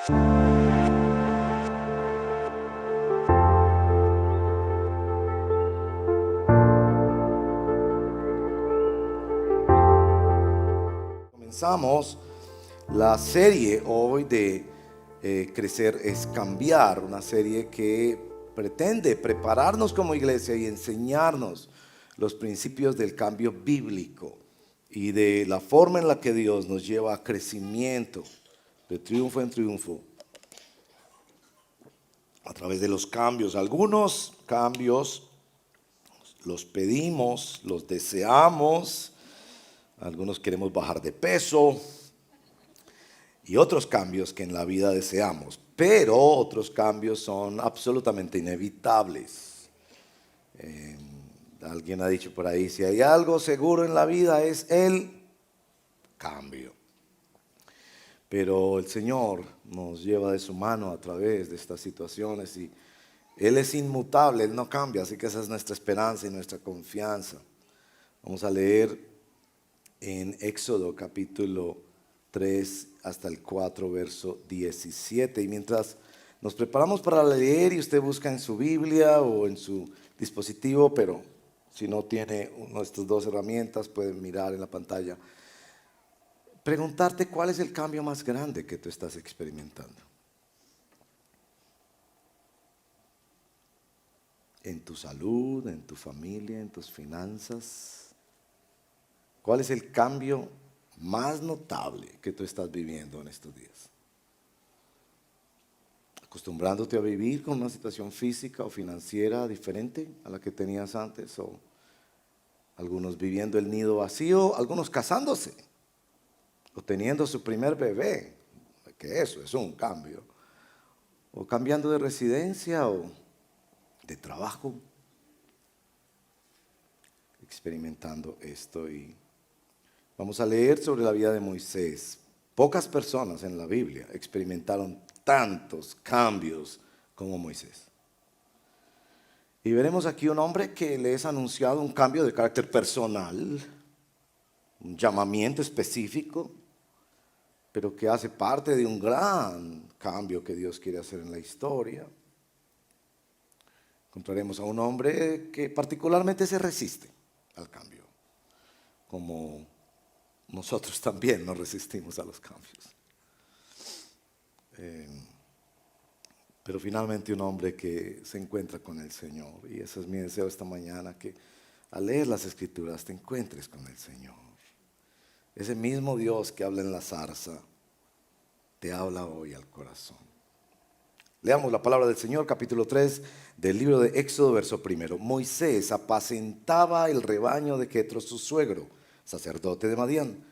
Comenzamos la serie hoy de Crecer es Cambiar, una serie que pretende prepararnos como iglesia y enseñarnos los principios del cambio bíblico y de la forma en la que Dios nos lleva a crecimiento, de triunfo en triunfo, a través de los cambios. Algunos cambios los pedimos, los deseamos. Algunos queremos bajar de peso y otros cambios que en la vida deseamos, pero otros cambios son absolutamente inevitables. Alguien ha dicho por ahí, si hay algo seguro en la vida es el cambio. Pero el Señor nos lleva de su mano a través de estas situaciones y Él es inmutable, Él no cambia, así que esa es nuestra esperanza y nuestra confianza. Vamos a leer en Éxodo capítulo 3 hasta el 4 verso 17, y mientras nos preparamos para leer y usted busca en su Biblia o en su dispositivo, pero si no tiene una de estas dos herramientas puede mirar en la pantalla, preguntarte cuál es el cambio más grande que tú estás experimentando en tu salud, en tu familia, en tus finanzas. ¿Cuál es el cambio más notable que tú estás viviendo en estos días? ¿Acostumbrándote a vivir con una situación física o financiera diferente a la que tenías antes? ¿O algunos viviendo el nido vacío? ¿Algunos casándose? ¿O teniendo su primer bebé? Que eso es un cambio. ¿O cambiando de residencia o de trabajo? Experimentando esto y vamos a leer sobre la vida de Moisés. Pocas personas en la Biblia experimentaron tantos cambios como Moisés. Y veremos aquí un hombre que le es anunciado un cambio de carácter personal, un llamamiento específico, pero que hace parte de un gran cambio que Dios quiere hacer en la historia. Encontraremos a un hombre que particularmente se resiste al cambio, como nosotros también nos resistimos a los cambios. Pero finalmente un hombre que se encuentra con el Señor. Y ese es mi deseo esta mañana, que al leer las Escrituras te encuentres con el Señor. Ese mismo Dios que habla en la zarza, te habla hoy al corazón. Leamos la palabra del Señor, capítulo 3 del libro de Éxodo, verso 1. Moisés apacentaba el rebaño de Jetro, su suegro, sacerdote de Madián.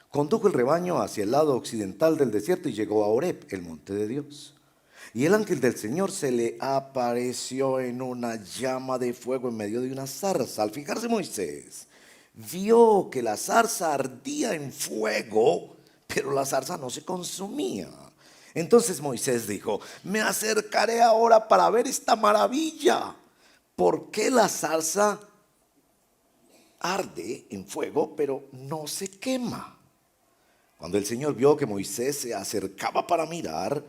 Condujo el rebaño hacia el lado occidental del desierto y llegó a Horeb, el monte de Dios. Y el ángel del Señor se le apareció en una llama de fuego en medio de una zarza. Al fijarse Moisés, vio que la zarza ardía en fuego, pero la zarza no se consumía. Entonces Moisés dijo: me acercaré ahora para ver esta maravilla. ¿Por qué la zarza arde en fuego, pero no se quema? Cuando el Señor vio que Moisés se acercaba para mirar,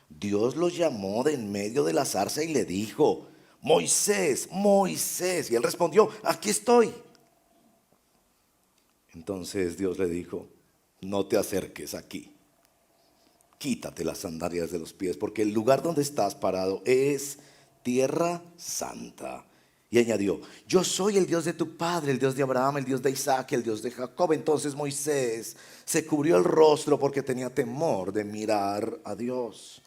Dios lo llamó de en medio de la zarza y le dijo: Moisés, Moisés. Y él respondió: aquí estoy. Entonces Dios le dijo: no te acerques aquí. Quítate las sandalias de los pies, porque el lugar donde estás parado es tierra santa. Y añadió: yo soy el Dios de tu padre, el Dios de Abraham, el Dios de Isaac, el Dios de Jacob. Entonces Moisés se cubrió el rostro porque tenía temor de mirar a Dios.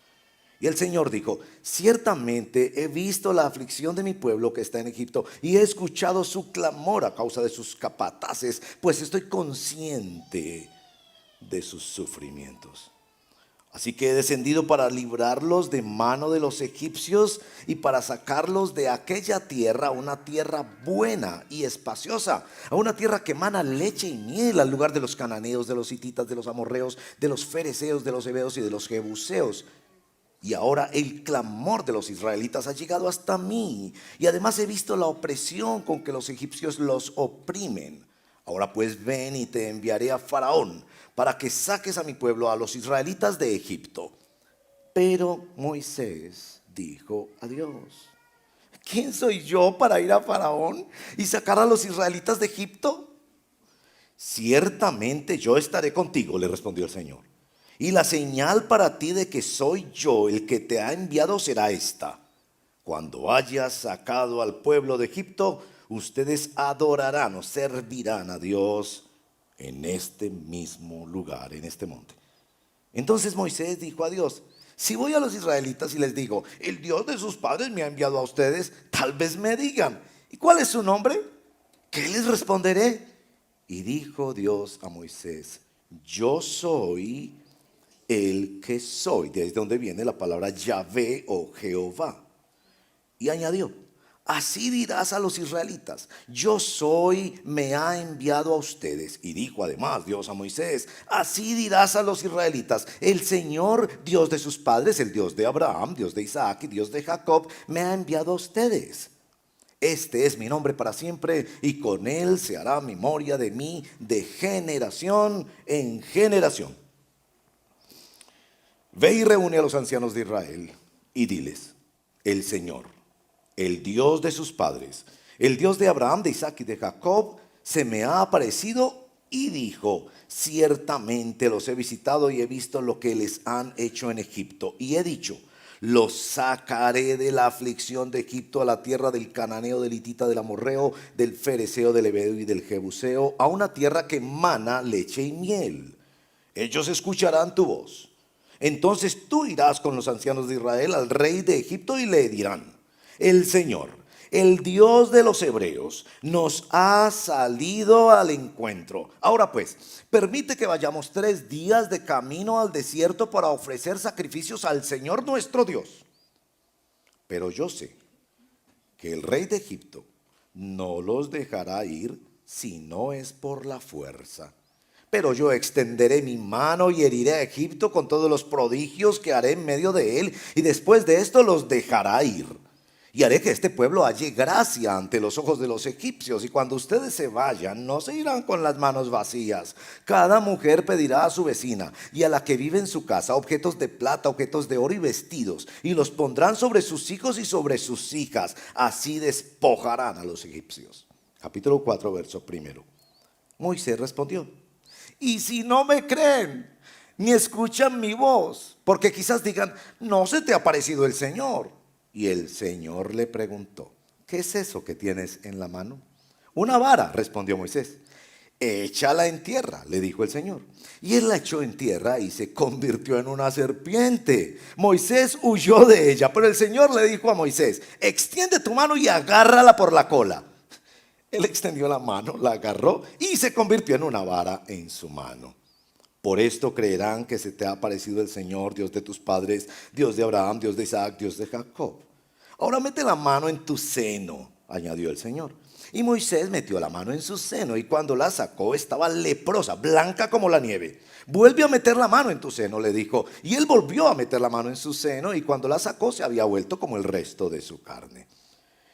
Y el Señor dijo: ciertamente he visto la aflicción de mi pueblo que está en Egipto y he escuchado su clamor a causa de sus capataces, pues estoy consciente de sus sufrimientos. Así que he descendido para librarlos de mano de los egipcios y para sacarlos de aquella tierra a una tierra buena y espaciosa, a una tierra que emana leche y miel, al lugar de los cananeos, de los hititas, de los amorreos, de los fereceos, de los heveos y de los jebuseos. Y ahora el clamor de los israelitas ha llegado hasta mí, y además he visto la opresión con que los egipcios los oprimen. Ahora pues ven y te enviaré a Faraón para que saques a mi pueblo, a los israelitas de Egipto. Pero Moisés dijo a Dios: ¿quién soy yo para ir a Faraón y sacar a los israelitas de Egipto? Ciertamente yo estaré contigo, le respondió el Señor. Y la señal para ti de que soy yo el que te ha enviado será esta: cuando hayas sacado al pueblo de Egipto, ustedes adorarán o servirán a Dios en este mismo lugar, en este monte. Entonces Moisés dijo a Dios: si voy a los israelitas y les digo, el Dios de sus padres me ha enviado a ustedes, tal vez me digan, ¿y cuál es su nombre? ¿Qué les responderé? Y dijo Dios a Moisés: yo soy el que soy, desde donde viene la palabra Yahvé o Jehová. Y añadió: así dirás a los israelitas, yo soy, me ha enviado a ustedes. Y dijo además Dios a Moisés: así dirás a los israelitas, el Señor, Dios de sus padres, el Dios de Abraham, Dios de Isaac y Dios de Jacob, me ha enviado a ustedes. Este es mi nombre para siempre, y con él se hará memoria de mí de generación en generación. Ve y reúne a los ancianos de Israel y diles: el Señor, el Dios de sus padres, el Dios de Abraham, de Isaac y de Jacob, se me ha aparecido y dijo: ciertamente los he visitado y he visto lo que les han hecho en Egipto. Y he dicho: los sacaré de la aflicción de Egipto a la tierra del cananeo, del hitita, del amorreo, del fereceo, del heveo y del jebuseo, a una tierra que mana leche y miel. Ellos escucharán tu voz. Entonces tú irás con los ancianos de Israel al rey de Egipto y le dirán: el Señor, el Dios de los hebreos, nos ha salido al encuentro. Ahora pues, permite que vayamos 3 días de camino al desierto para ofrecer sacrificios al Señor nuestro Dios. Pero yo sé que el rey de Egipto no los dejará ir si no es por la fuerza. Pero yo extenderé mi mano y heriré a Egipto con todos los prodigios que haré en medio de él, y después de esto los dejará ir. Y haré que este pueblo halle gracia ante los ojos de los egipcios. Y cuando ustedes se vayan, no se irán con las manos vacías. Cada mujer pedirá a su vecina y a la que vive en su casa objetos de plata, objetos de oro y vestidos, y los pondrán sobre sus hijos y sobre sus hijas. Así despojarán a los egipcios. Capítulo 4, verso 1. Moisés respondió: y si no me creen ni escuchan mi voz, porque quizás digan, no se te ha aparecido el Señor. Y el Señor le preguntó: ¿qué es eso que tienes en la mano? Una vara, respondió Moisés. Échala en tierra, le dijo el Señor. Y él la echó en tierra y se convirtió en una serpiente. Moisés huyó de ella, pero el Señor le dijo a Moisés: extiende tu mano y agárrala por la cola. Él extendió la mano, la agarró y se convirtió en una vara en su mano. Por esto creerán que se te ha aparecido el Señor, Dios de tus padres, Dios de Abraham, Dios de Isaac, Dios de Jacob. Ahora mete la mano en tu seno, añadió el Señor. Y Moisés metió la mano en su seno, y cuando la sacó estaba leprosa, blanca como la nieve. Vuelve a meter la mano en tu seno, le dijo. Y él volvió a meter la mano en su seno, y cuando la sacó se había vuelto como el resto de su carne.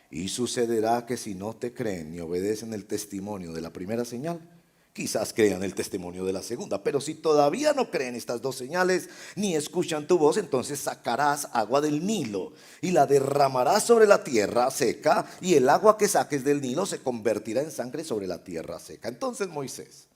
Y sucederá que si no te creen ni obedecen el testimonio de la primera señal, quizás crean el testimonio de la segunda. Pero si todavía no creen estas 2 señales, ni escuchan tu voz, entonces sacarás agua del Nilo y la derramarás sobre la tierra seca, y el agua que saques del Nilo se convertirá en sangre sobre la tierra seca. Entonces Moisés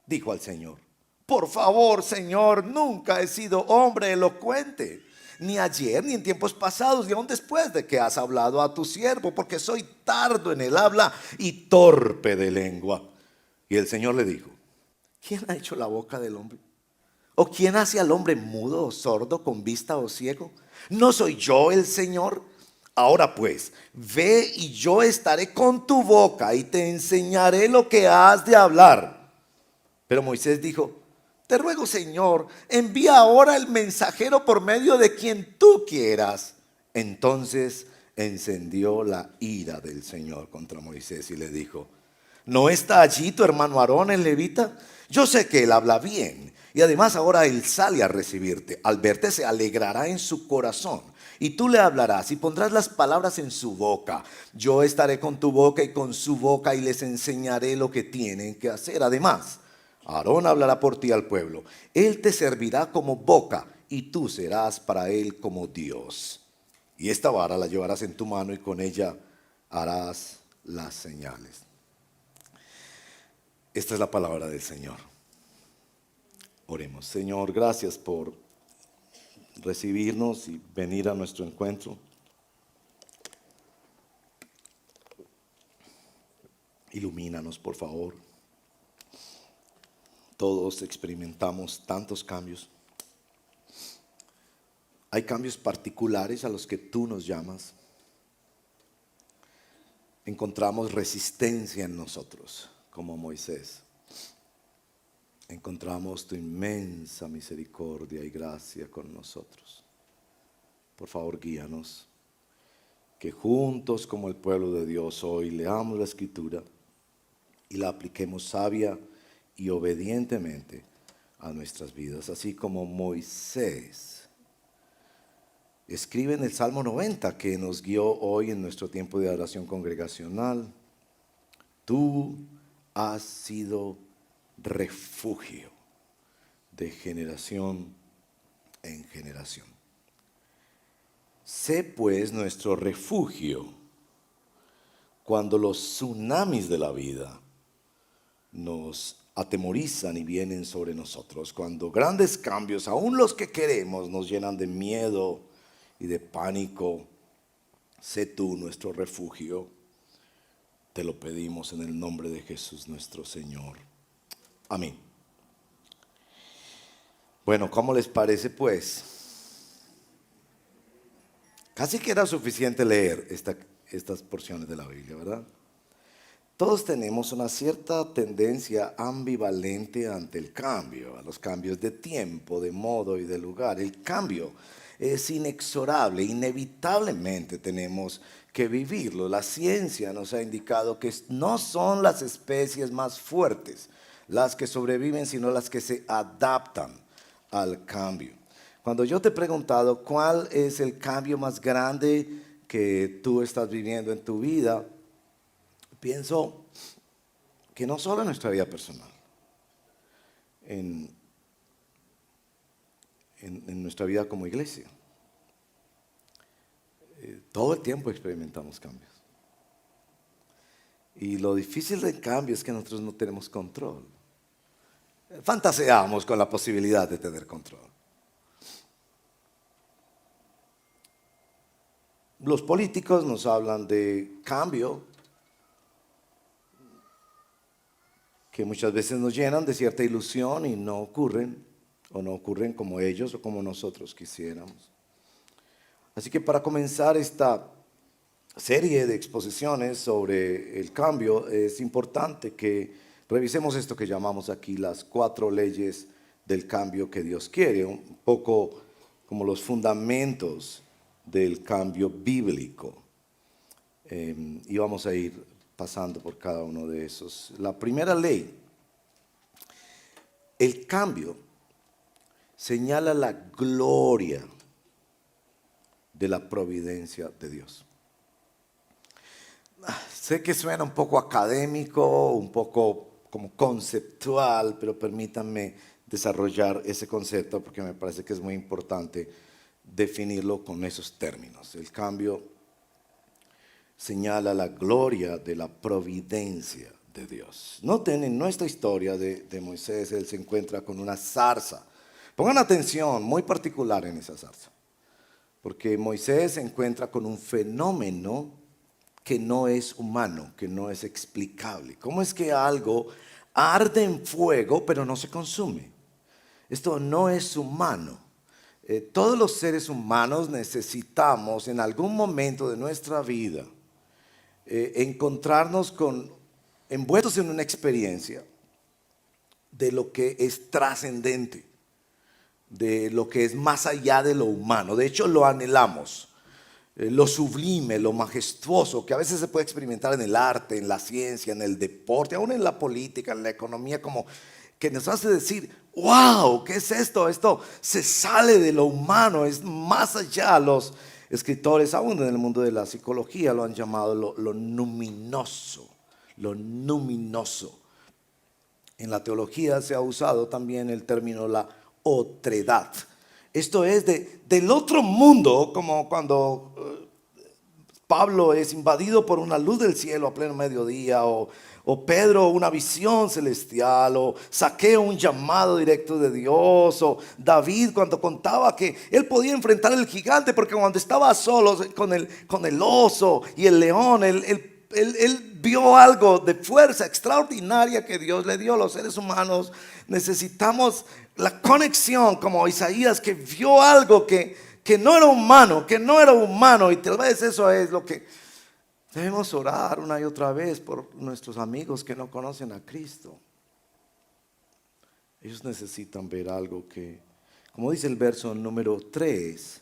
dijo al Señor: por favor, Señor, nunca he sido hombre elocuente, ni ayer, ni en tiempos pasados, ni aún después de que has hablado a tu siervo, porque soy tardo en el habla y torpe de lengua. Y el Señor le dijo: ¿quién ha hecho la boca del hombre? ¿O quién hace al hombre mudo o sordo, con vista o ciego? ¿No soy yo el Señor? Ahora pues, ve y yo estaré con tu boca y te enseñaré lo que has de hablar. Pero Moisés dijo: te ruego, Señor, envía ahora el mensajero por medio de quien tú quieras. Entonces encendió la ira del Señor contra Moisés y le dijo: ¿no está allí tu hermano Aarón el levita? Yo sé que él habla bien, y además ahora él sale a recibirte. Al verte se alegrará en su corazón, y tú le hablarás y pondrás las palabras en su boca. Yo estaré con tu boca y con su boca, y les enseñaré lo que tienen que hacer. Además, Aarón hablará por ti al pueblo. Él te servirá como boca y tú serás para él como Dios. Y esta vara la llevarás en tu mano y con ella harás las señales. Esta es la palabra del Señor. Oremos. Señor, gracias por recibirnos y venir a nuestro encuentro. Ilumínanos, por favor. Todos experimentamos tantos cambios. Hay cambios particulares a los que tú nos llamas. Encontramos resistencia en nosotros, como Moisés. Encontramos tu inmensa misericordia y gracia con nosotros. Por favor, guíanos. Que juntos como el pueblo de Dios hoy leamos la Escritura y la apliquemos sabia y obedientemente a nuestras vidas, así como Moisés escribe en el Salmo 90 que nos guió hoy en nuestro tiempo de oración congregacional. Tú has sido refugio de generación en generación. Sé pues nuestro refugio cuando los tsunamis de la vida nos atemorizan y vienen sobre nosotros, cuando grandes cambios, aún los que queremos, nos llenan de miedo y de pánico. Sé tú nuestro refugio. Te lo pedimos en el nombre de Jesús nuestro Señor. Amén. Bueno, ¿cómo les parece pues? Casi que era suficiente leer estas porciones de la Biblia, ¿verdad? Todos tenemos una cierta tendencia ambivalente ante el cambio, a los cambios de tiempo, de modo y de lugar. El cambio es inexorable, inevitablemente tenemos que vivirlo. La ciencia nos ha indicado que no son las especies más fuertes las que sobreviven, sino las que se adaptan al cambio. Cuando yo te he preguntado cuál es el cambio más grande que tú estás viviendo en tu vida, pienso que no solo en nuestra vida personal, en nuestra vida como iglesia, todo el tiempo experimentamos cambios. Y lo difícil del cambio es que nosotros no tenemos control. Fantaseamos con la posibilidad de tener control. Los políticos nos hablan de cambio, que muchas veces nos llenan de cierta ilusión y no ocurren, o no ocurren como ellos o como nosotros quisiéramos. Así que para comenzar esta serie de exposiciones sobre el cambio, es importante que revisemos esto que llamamos aquí las 4 leyes del cambio que Dios quiere, un poco como los fundamentos del cambio bíblico. Y vamos a ir pasando por cada uno de esos. La primera ley, el cambio señala la gloria de la providencia de Dios. Sé que suena un poco académico, un poco como conceptual, pero permítanme desarrollar ese concepto porque me parece que es muy importante definirlo con esos términos. El cambio señala la gloria de la providencia de Dios. Noten en nuestra historia de Moisés, él se encuentra con una zarza. Pongan atención muy particular en esa zarza, porque Moisés se encuentra con un fenómeno que no es humano, que no es explicable. ¿Cómo es que algo arde en fuego pero no se consume? Esto no es humano. Todos los seres humanos necesitamos en algún momento de nuestra vida encontrarnos envueltos en una experiencia de lo que es trascendente, de lo que es más allá de lo humano. De hecho, lo anhelamos. Lo sublime, lo majestuoso, que a veces se puede experimentar en el arte, en la ciencia, en el deporte, aún en la política, en la economía, como que nos hace decir, wow, ¿qué es esto? Esto se sale de lo humano, es más allá. Los escritores, aún en el mundo de la psicología, lo han llamado lo luminoso, lo luminoso. En la teología se ha usado también el término la otredad. Esto es del otro mundo, como cuando Pablo es invadido por una luz del cielo a pleno mediodía, o Pedro una visión celestial, o Zaqueo un llamado directo de Dios, o David cuando contaba que él podía enfrentar al gigante, porque cuando estaba solo con el oso y el león, él vio algo de fuerza extraordinaria que Dios le dio. A los seres humanos necesitamos la conexión, como Isaías, que vio algo que no era humano, y tal vez eso es lo que debemos orar una y otra vez por nuestros amigos que no conocen a Cristo. Ellos necesitan ver algo que, como dice el verso número 3,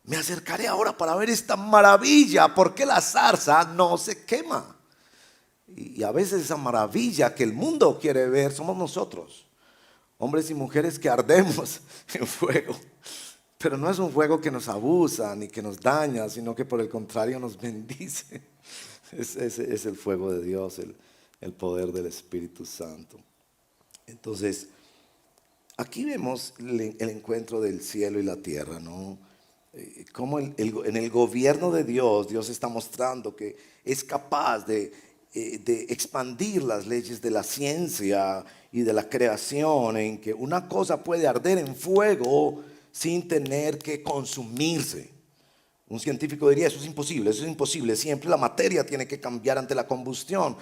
me acercaré ahora para ver esta maravilla, porque la zarza no se quema. Y a veces esa maravilla que el mundo quiere ver somos nosotros, hombres y mujeres que ardemos en fuego. Pero no es un fuego que nos abusa ni que nos daña, sino que por el contrario nos bendice. Es el fuego de Dios, el poder del Espíritu Santo. Entonces, aquí vemos el encuentro del cielo y la tierra, ¿no? Cómo en el gobierno de Dios, Dios está mostrando que es capaz de expandir las leyes de la ciencia y de la creación, en que una cosa puede arder en fuego sin tener que consumirse. Un científico diría, eso es imposible, siempre la materia tiene que cambiar ante la combustión.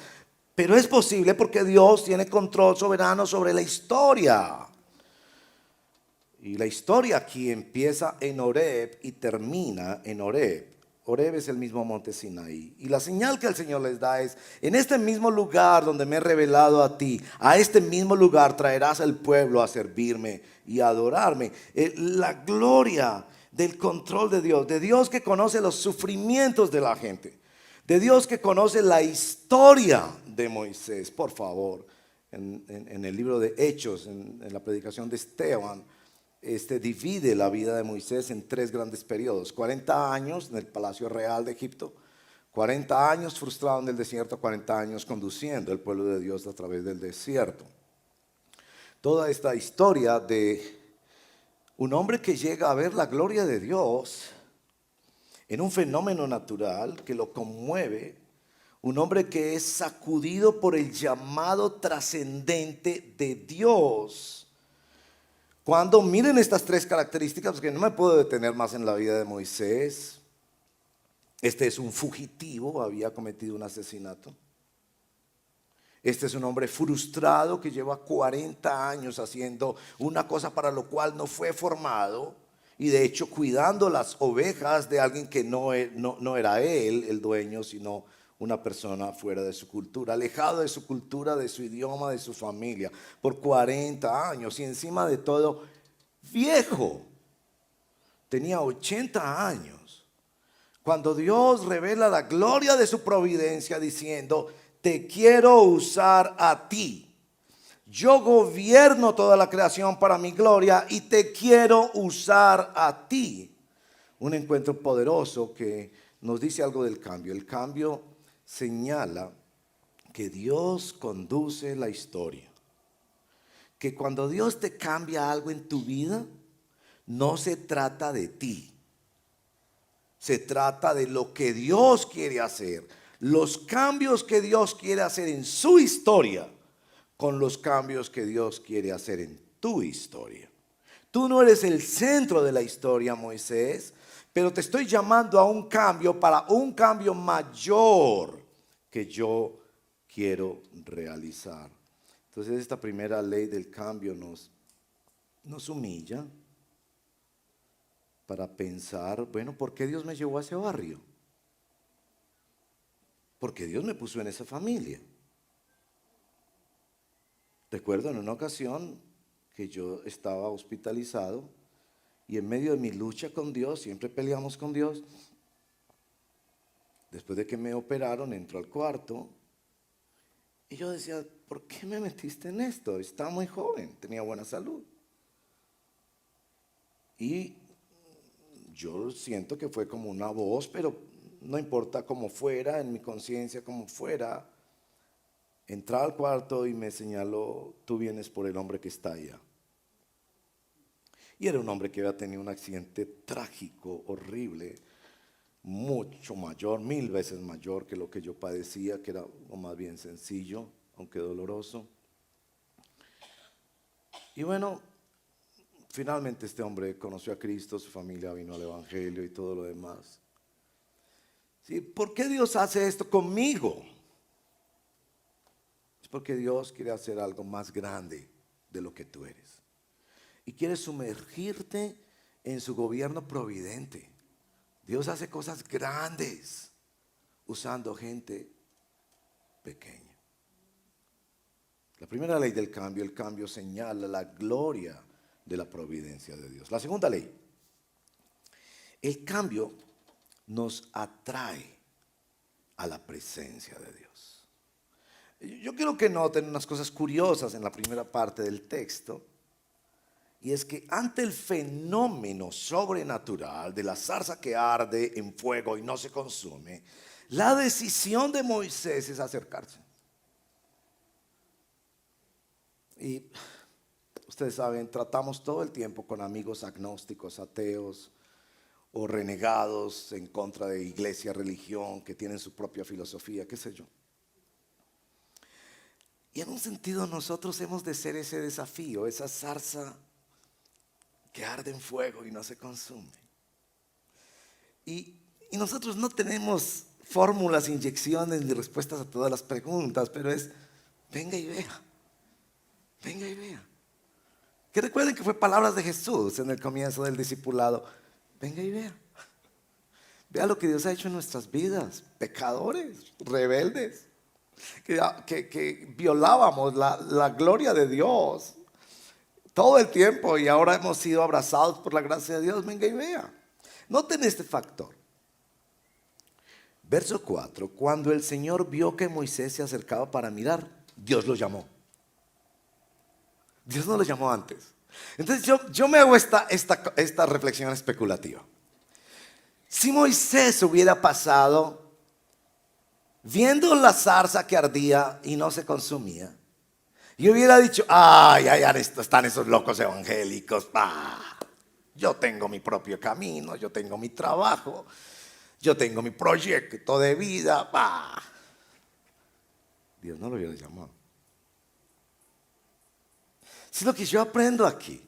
Pero es posible porque Dios tiene control soberano sobre la historia. Y la historia aquí empieza en Horeb y termina en Horeb. Horeb es el mismo monte Sinaí. Y la señal que el Señor les da es, en este mismo lugar donde me he revelado a ti, a este mismo lugar traerás al pueblo a servirme y a adorarme. La gloria del control de Dios que conoce los sufrimientos de la gente, de Dios que conoce la historia de Moisés. Por favor, en el libro de Hechos, en la predicación de Esteban, divide la vida de Moisés en 3 grandes periodos: 40 años en el palacio real de Egipto, 40 años frustrado en el desierto, 40 años conduciendo el pueblo de Dios a través del desierto. Toda esta historia de un hombre que llega a ver la gloria de Dios en un fenómeno natural que lo conmueve, un hombre que es sacudido por el llamado trascendente de Dios. Cuando miren estas 3 características, porque no me puedo detener más en la vida de Moisés. Este es un fugitivo, había cometido un asesinato. Este es un hombre frustrado que lleva 40 años haciendo una cosa para lo cual no fue formado, y de hecho cuidando las ovejas de alguien que no era él el dueño, sino una persona fuera de su cultura, alejado de su cultura, de su idioma, de su familia, por 40 años. Y encima de todo, viejo, tenía 80 años, cuando Dios revela la gloria de su providencia diciendo, te quiero usar a ti. Yo gobierno toda la creación para mi gloria y te quiero usar a ti. Un encuentro poderoso que nos dice algo del cambio. El cambio señala que Dios conduce la historia. Que cuando Dios te cambia algo en tu vida, no se trata de ti. Se trata de lo que Dios quiere hacer. Los cambios que Dios quiere hacer en su historia con los cambios que Dios quiere hacer en tu historia. Tú no eres el centro de la historia, Moisés, pero te estoy llamando a un cambio, para un cambio mayor que yo quiero realizar. Entonces esta primera ley del cambio nos humilla para pensar, bueno, ¿por qué Dios me llevó a ese barrio? Porque Dios me puso en esa familia. Recuerdo en una ocasión que yo estaba hospitalizado y en medio de mi lucha con Dios, siempre peleamos con Dios, después de que me operaron, entro al cuarto y yo decía, ¿por qué me metiste en esto? Estaba muy joven, tenía buena salud. Y yo siento que fue como una voz, pero no importa cómo fuera, en mi conciencia como fuera, entré al cuarto y me señaló, tú vienes por el hombre que está allá. Y era un hombre que había tenido un accidente trágico, horrible, mucho mayor, 1000 veces mayor que lo que yo padecía, que era algo más bien sencillo, aunque doloroso. Y bueno, finalmente este hombre conoció a Cristo, su familia vino al Evangelio y todo lo demás. ¿Sí? ¿Por qué Dios hace esto conmigo? Es porque Dios quiere hacer algo más grande de lo que tú eres. Y quiere sumergirte en su gobierno providente. Dios hace cosas grandes usando gente pequeña. La primera ley del cambio, el cambio señala la gloria de la providencia de Dios. La segunda ley, el cambio nos atrae a la presencia de Dios. Yo quiero que noten unas cosas curiosas en la primera parte del texto. Y es que ante el fenómeno sobrenatural de la zarza que arde en fuego y no se consume, la decisión de Moisés es acercarse. Y ustedes saben, tratamos todo el tiempo con amigos agnósticos, ateos o renegados en contra de iglesia, religión, que tienen su propia filosofía, qué sé yo. Y en un sentido nosotros hemos de ser ese desafío, esa zarza que arde en fuego y no se consume. Y nosotros no tenemos fórmulas, inyecciones ni respuestas a todas las preguntas, pero es, venga y vea, venga y vea. Que recuerden que fue palabras de Jesús en el comienzo del discipulado, venga y vea. Vea lo que Dios ha hecho en nuestras vidas, pecadores, rebeldes, que violábamos la gloria de Dios todo el tiempo y ahora hemos sido abrazados por la gracia de Dios. Venga y vea. Noten este factor. Verso 4. Cuando el Señor vio que Moisés se acercaba para mirar, Dios lo llamó. Dios no lo llamó antes. Entonces yo me hago esta reflexión especulativa. Si Moisés hubiera pasado viendo la zarza que ardía y no se consumía, y hubiera dicho, ay, están esos locos evangélicos, yo tengo mi propio camino, yo tengo mi trabajo, yo tengo mi proyecto de vida, Dios no lo hubiera llamado. Si lo que yo aprendo aquí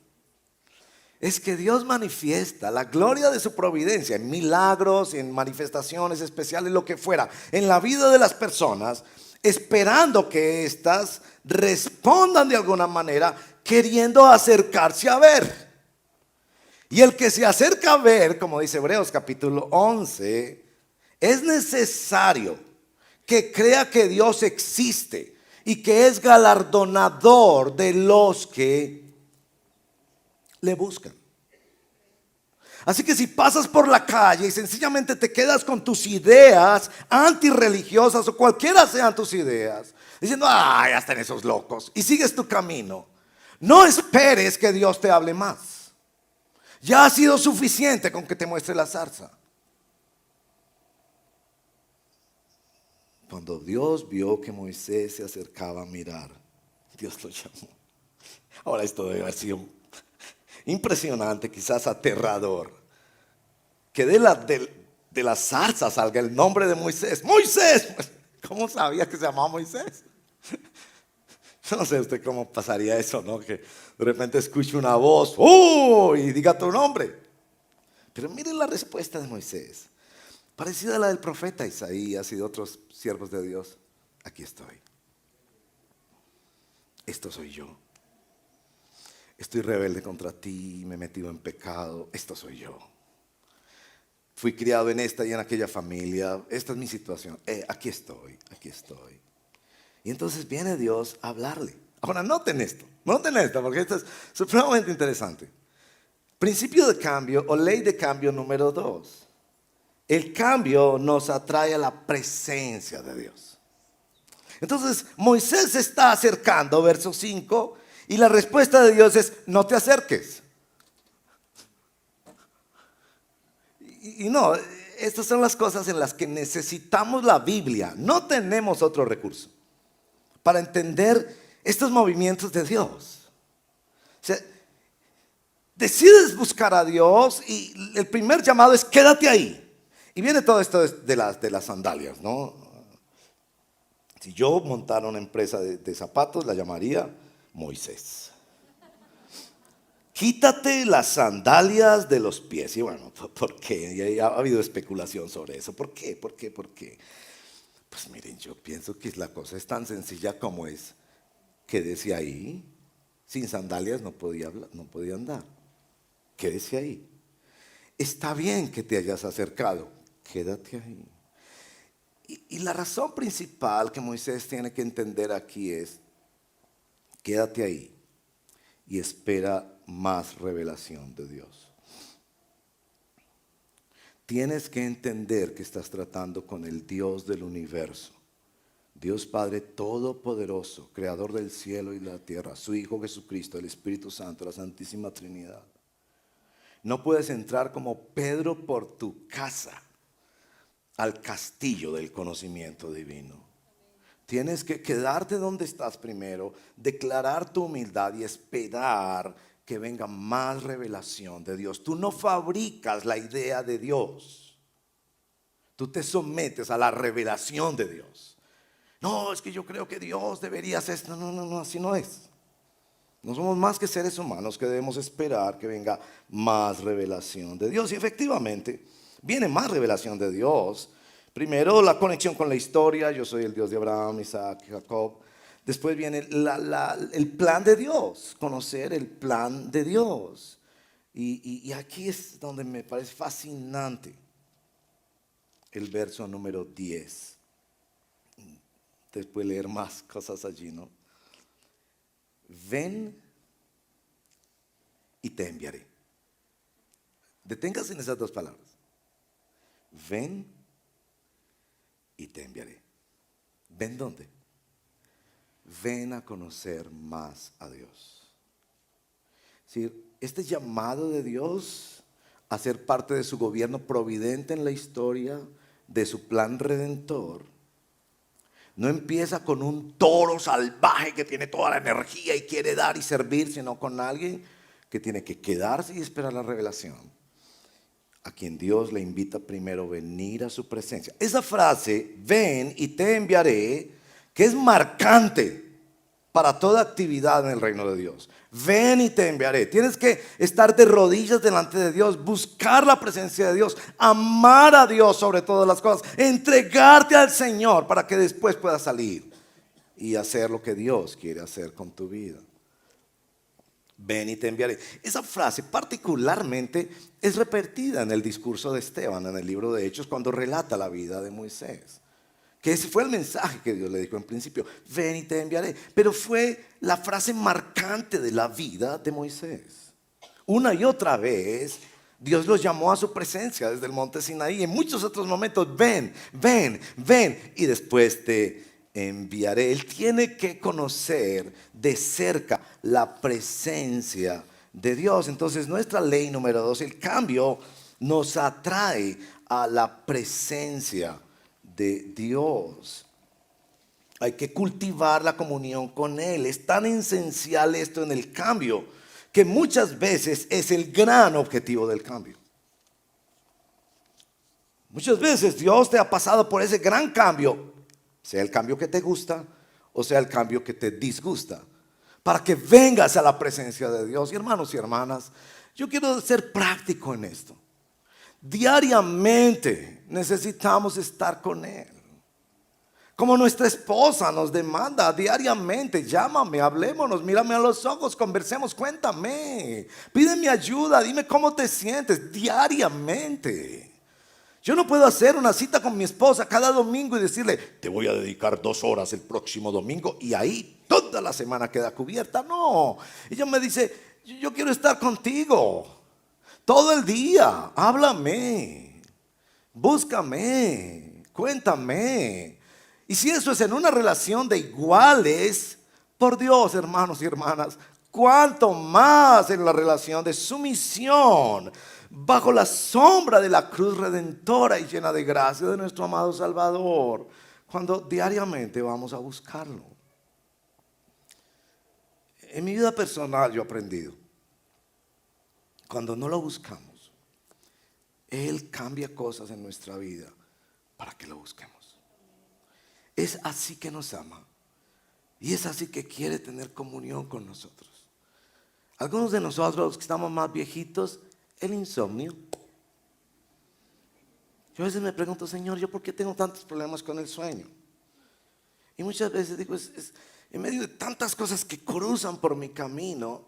es que Dios manifiesta la gloria de su providencia en milagros, en manifestaciones especiales, lo que fuera, en la vida de las personas, esperando que éstas respondan de alguna manera, queriendo acercarse a ver. Y el que se acerca a ver, como dice Hebreos capítulo 11, es necesario que crea que Dios existe y que es galardonador de los que le buscan. Así que si pasas por la calle y sencillamente te quedas con tus ideas antirreligiosas o cualquiera sean tus ideas, diciendo, ay, ya están esos locos, y sigues tu camino, no esperes que Dios te hable más. Ya ha sido suficiente con que te muestre la zarza. Cuando Dios vio que Moisés se acercaba a mirar, Dios lo llamó. Ahora esto debe haber sido impresionante, quizás aterrador, que de la zarza salga el nombre de Moisés. ¡Moisés! ¿Cómo sabía que se llamaba Moisés? Yo no sé usted cómo pasaría eso, ¿no? Que de repente escuche una voz, y diga tu nombre. Pero miren la respuesta de Moisés, parecida a la del profeta Isaías y de otros siervos de Dios. Aquí estoy. Esto soy yo. Estoy rebelde contra ti, me he metido en pecado. Esto soy yo. Fui criado en esta y en aquella familia. Esta es mi situación. Aquí estoy, aquí estoy. Y entonces viene Dios a hablarle. Ahora noten esto, porque esto es supremamente interesante. Principio de cambio o ley de cambio número 2. El cambio nos atrae a la presencia de Dios. Entonces Moisés se está acercando, verso 5. Y la respuesta de Dios es, no te acerques. Y no, estas son las cosas en las que necesitamos la Biblia. No tenemos otro recurso para entender estos movimientos de Dios. O sea, decides buscar a Dios y el primer llamado es quédate ahí. Y viene todo esto de las sandalias, ¿no? Si yo montara una empresa de zapatos, la llamaría Moisés. Quítate las sandalias de los pies. Y bueno, ¿por qué? Y ha habido especulación sobre eso. ¿Por qué? ¿Por qué? ¿Por qué? Pues miren, yo pienso que la cosa es tan sencilla como es. Quédese ahí. Sin sandalias no podía andar. Quédese ahí. Está bien que te hayas acercado. Quédate ahí. Y la razón principal que Moisés tiene que entender aquí es, quédate ahí y espera más revelación de Dios. Tienes que entender que estás tratando con el Dios del universo. Dios Padre Todopoderoso, Creador del cielo y la tierra, su Hijo Jesucristo, el Espíritu Santo, la Santísima Trinidad. No puedes entrar como Pedro por tu casa al castillo del conocimiento divino. Tienes que quedarte donde estás primero, declarar tu humildad y esperar que venga más revelación de Dios. Tú no fabricas la idea de Dios. Tú te sometes a la revelación de Dios. No, es que yo creo que Dios debería hacer esto. No, así no es. No somos más que seres humanos que debemos esperar que venga más revelación de Dios. Y efectivamente, viene más revelación de Dios. Primero, la conexión con la historia. Yo soy el Dios de Abraham, Isaac y Jacob. Después viene el plan de Dios, conocer el plan de Dios. Y aquí es donde me parece fascinante el verso número 10. Después leer más cosas allí, ¿no? Ven y te enviaré. Deténgase en esas dos palabras. Ven y te enviaré. ¿Ven dónde? Ven a conocer más a Dios. Es decir, este llamado de Dios a ser parte de su gobierno providente en la historia, de su plan redentor, no empieza con un toro salvaje que tiene toda la energía y quiere dar y servir, sino con alguien que tiene que quedarse y esperar la revelación, a quien Dios le invita primero a venir a su presencia. Esa frase, ven y te enviaré, que es marcante para toda actividad en el reino de Dios. Ven y te enviaré. Tienes que estar de rodillas delante de Dios, buscar la presencia de Dios, amar a Dios sobre todas las cosas, entregarte al Señor para que después puedas salir y hacer lo que Dios quiere hacer con tu vida. Ven y te enviaré. Esa frase particularmente es repetida en el discurso de Esteban, en el libro de Hechos, cuando relata la vida de Moisés. Que ese fue el mensaje que Dios le dijo en principio, ven y te enviaré. Pero fue la frase marcante de la vida de Moisés. Una y otra vez Dios los llamó a su presencia desde el monte Sinaí. En muchos otros momentos, ven, ven, ven. Y después te enviaré. Él tiene que conocer de cerca la presencia de Dios. Entonces nuestra ley número 2, el cambio nos atrae a la presencia de Dios. Hay que cultivar la comunión con Él. Es tan esencial esto en el cambio que muchas veces es el gran objetivo del cambio. Muchas veces Dios te ha pasado por ese gran cambio, sea el cambio que te gusta o sea el cambio que te disgusta, para que vengas a la presencia de Dios. Y hermanos y hermanas, yo quiero ser práctico en esto. Diariamente necesitamos estar con Él. Como nuestra esposa nos demanda diariamente, llámame, hablémonos, mírame a los ojos, conversemos, cuéntame, pídeme ayuda, dime cómo te sientes diariamente. Yo no puedo hacer una cita con mi esposa cada domingo y decirle, te voy a dedicar 2 horas el próximo domingo y ahí toda la semana queda cubierta. No, ella me dice, yo quiero estar contigo todo el día, háblame, búscame, cuéntame. Y si eso es en una relación de iguales, por Dios, hermanos y hermanas, cuánto más en la relación de sumisión, bajo la sombra de la cruz redentora y llena de gracia de nuestro amado Salvador, cuando diariamente vamos a buscarlo. En mi vida personal yo he aprendido cuando no lo buscamos, Él cambia cosas en nuestra vida para que lo busquemos. Es así que nos ama y es así que quiere tener comunión con nosotros. Algunos de nosotros, los que estamos más viejitos, el insomnio. Yo a veces me pregunto, Señor, ¿yo por qué tengo tantos problemas con el sueño? Y muchas veces digo, en medio de tantas cosas que cruzan por mi camino,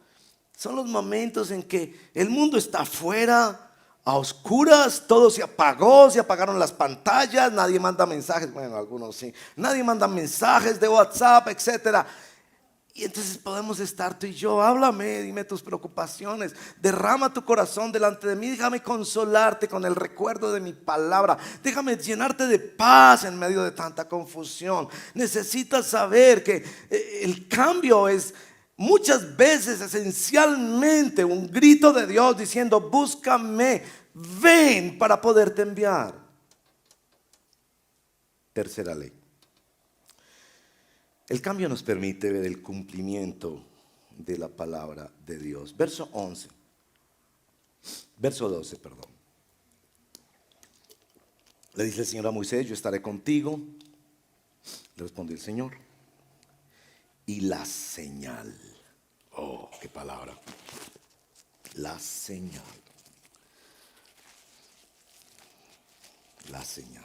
son los momentos en que el mundo está afuera, a oscuras, todo se apagó, se apagaron las pantallas, nadie manda mensajes, bueno, algunos sí, nadie manda mensajes de WhatsApp, etcétera. Y entonces podemos estar tú y yo, háblame, dime tus preocupaciones, derrama tu corazón delante de mí, déjame consolarte con el recuerdo de mi palabra, déjame llenarte de paz en medio de tanta confusión. Necesitas saber que el cambio es muchas veces esencialmente un grito de Dios diciendo, búscame, ven para poderte enviar. Tercera ley. El cambio nos permite ver el cumplimiento de la palabra de Dios. Verso 12, perdón. Le dice el Señor a Moisés, yo estaré contigo. Le respondió el Señor. Y la señal. Oh, qué palabra. La señal. La señal.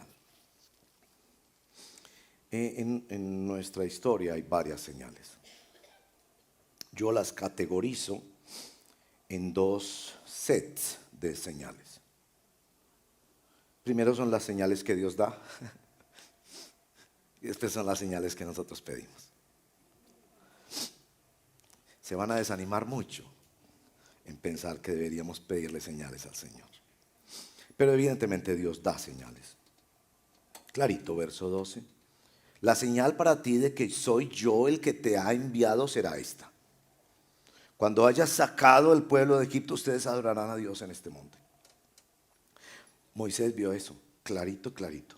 En nuestra historia hay varias señales. Yo las categorizo en dos sets de señales. Primero son las señales que Dios da y después son las señales que nosotros pedimos. Se van a desanimar mucho en pensar que deberíamos pedirle señales al Señor. Pero evidentemente Dios da señales. Clarito, verso 12. La señal para ti de que soy yo el que te ha enviado será esta. Cuando hayas sacado el pueblo de Egipto, ustedes adorarán a Dios en este monte. Moisés vio eso, clarito, clarito.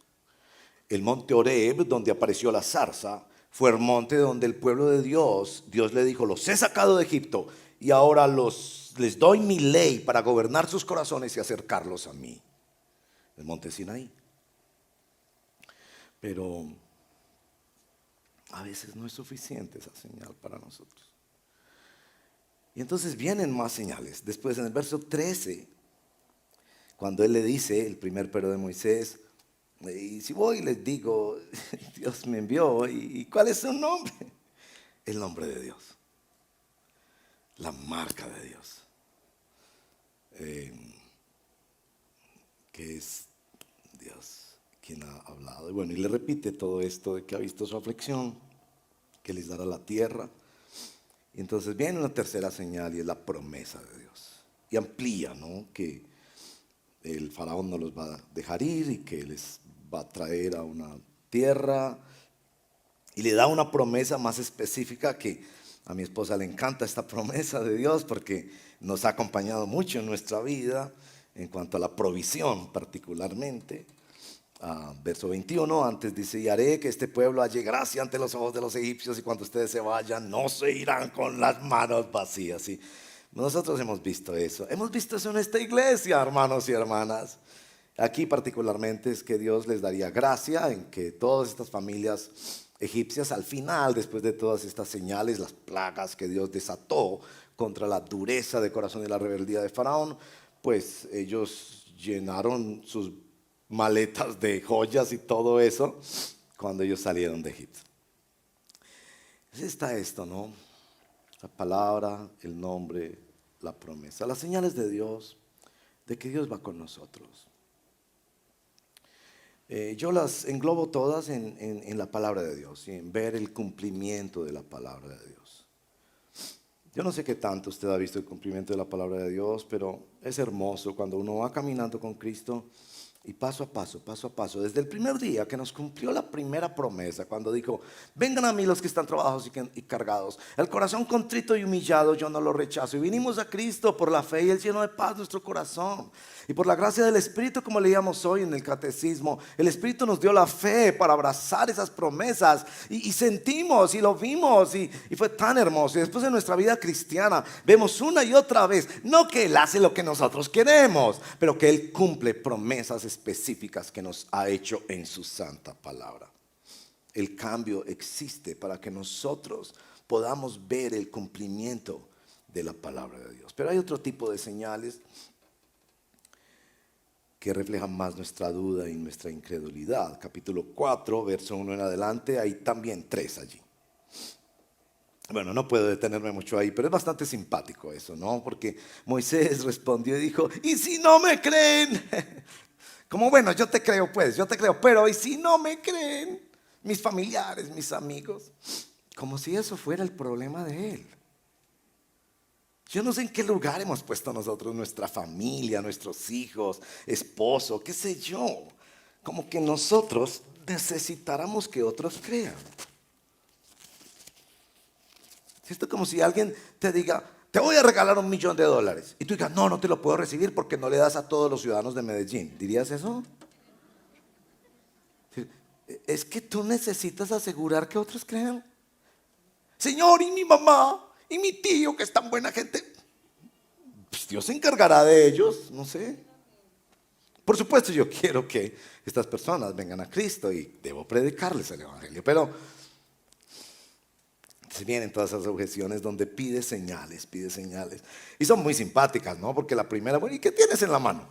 El monte Horeb, donde apareció la zarza, fue el monte donde el pueblo de Dios le dijo, los he sacado de Egipto y ahora les doy mi ley para gobernar sus corazones y acercarlos a mí. El monte Sinaí. Pero a veces no es suficiente esa señal para nosotros. Y entonces vienen más señales. Después en el verso 13, cuando él le dice, el primer pero de Moisés, y si voy y les digo, Dios me envió, ¿y cuál es su nombre? El nombre de Dios. La marca de Dios. Que es Dios quien ha hablado. Y bueno, y le repite todo esto de que ha visto su aflicción, que les dará la tierra. Y entonces viene una tercera señal y es la promesa de Dios. Y amplía, ¿no? Que el faraón no los va a dejar ir y que les va a traer a una tierra. Y le da una promesa más específica que a mi esposa le encanta esta promesa de Dios porque nos ha acompañado mucho en nuestra vida en cuanto a la provisión particularmente. Verso 21, antes dice, y haré que este pueblo halle gracia ante los ojos de los egipcios y cuando ustedes se vayan no se irán con las manos vacías. Y nosotros hemos visto eso en esta iglesia, hermanos y hermanas. Aquí particularmente es que Dios les daría gracia en que todas estas familias egipcias al final, después de todas estas señales, las plagas que Dios desató contra la dureza de corazón y la rebeldía de Faraón, pues ellos llenaron sus maletas de joyas y todo eso cuando ellos salieron de Egipto. Así está esto, ¿no? La palabra, el nombre, la promesa, las señales de Dios, de que Dios va con nosotros. Yo las englobo todas en la palabra de Dios y en ver el cumplimiento de la palabra de Dios. Yo no sé qué tanto usted ha visto el cumplimiento de la palabra de Dios, pero es hermoso cuando uno va caminando con Cristo Y paso a paso, desde el primer día que nos cumplió la primera promesa, cuando dijo, vengan a mí los que están trabajados y cargados, el corazón contrito y humillado yo no lo rechazo. Y vinimos a Cristo por la fe y Él llenó de paz nuestro corazón. Y por la gracia del Espíritu, como leíamos hoy en el catecismo, el Espíritu nos dio la fe para abrazar esas promesas. Y sentimos y lo vimos y fue tan hermoso. Y después de nuestra vida cristiana vemos una y otra vez, no que Él hace lo que nosotros queremos, pero que Él cumple promesas específicas que nos ha hecho en su santa palabra. El cambio existe para que nosotros podamos ver el cumplimiento de la palabra de Dios. Pero hay otro tipo de señales que reflejan más nuestra duda y nuestra incredulidad. Capítulo 4, verso 1 en adelante, hay también 3 allí. Bueno, no puedo detenerme mucho ahí, pero es bastante simpático eso, ¿no? Porque Moisés respondió y dijo, ¿y si no me creen? Como bueno, yo te creo, pero ¿y si no me creen? Mis familiares, mis amigos. Como si eso fuera el problema de él. Yo no sé en qué lugar hemos puesto nosotros nuestra familia, nuestros hijos, esposo, qué sé yo. Como que nosotros necesitáramos que otros crean. Esto es como si alguien te diga, te voy a regalar $1.000.000. Y tú digas, no, no te lo puedo recibir porque no le das a todos los ciudadanos de Medellín. ¿Dirías eso? Es que tú necesitas asegurar que otros crean. Señor, y mi mamá, y mi tío, que es tan buena gente. Pues Dios se encargará de ellos, no sé. Por supuesto, yo quiero que estas personas vengan a Cristo y debo predicarles el Evangelio. Pero se vienen todas esas objeciones donde pide señales. Y son muy simpáticas, ¿no? Porque la primera, bueno, ¿y qué tienes en la mano?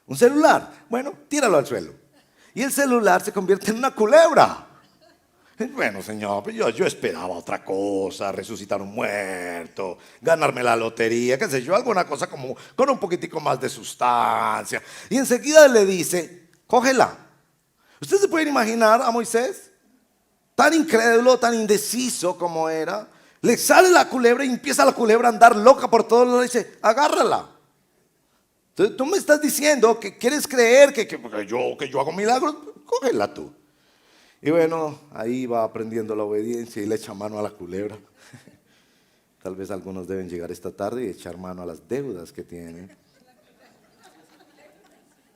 ¿Un celular? Bueno, tíralo al suelo. Y el celular se convierte en una culebra. Bueno, Señor, yo esperaba otra cosa, resucitar un muerto, ganarme la lotería, qué sé yo, alguna cosa como con un poquitico más de sustancia. Y enseguida le dice, cógela. ¿Ustedes se pueden imaginar a Moisés? Tan incrédulo, tan indeciso como era. Le sale la culebra y empieza la culebra a andar loca por todos lados y dice, agárrala. Entonces, tú me estás diciendo que quieres creer que yo hago milagros, cógela tú. Y bueno, ahí va aprendiendo la obediencia y le echa mano a la culebra. Tal vez algunos deben llegar esta tarde y echar mano a las deudas que tienen.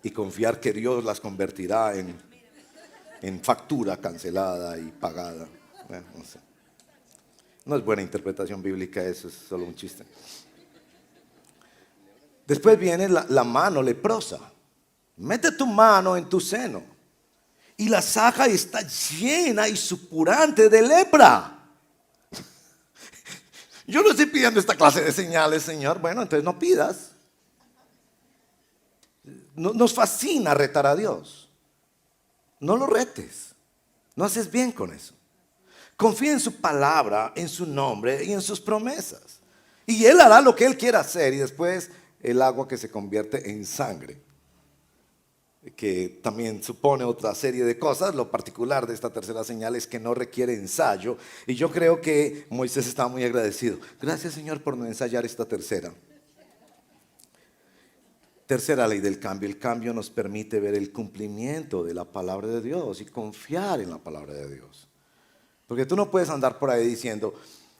Y confiar que Dios las convertirá en factura cancelada y pagada. Bueno, no sé. No es buena interpretación bíblica eso, es solo un chiste. Después viene la mano leprosa. Mete tu mano en tu seno. Y la saca y está llena y supurante de lepra. Yo no estoy pidiendo esta clase de señales, Señor. Bueno, entonces no pidas. Nos fascina retar a Dios. No lo retes. No haces bien con eso. Confía en su palabra, en su nombre y en sus promesas. Y Él hará lo que Él quiera hacer. Y después el agua que se convierte en sangre, que también supone otra serie de cosas. Lo particular de esta tercera señal es que no requiere ensayo. Y yo creo que Moisés estaba muy agradecido. Gracias, Señor, por no ensayar esta tercera. Tercera ley del cambio. El cambio nos permite ver el cumplimiento de la palabra de Dios y confiar en la palabra de Dios. Porque tú no puedes andar por ahí diciendo,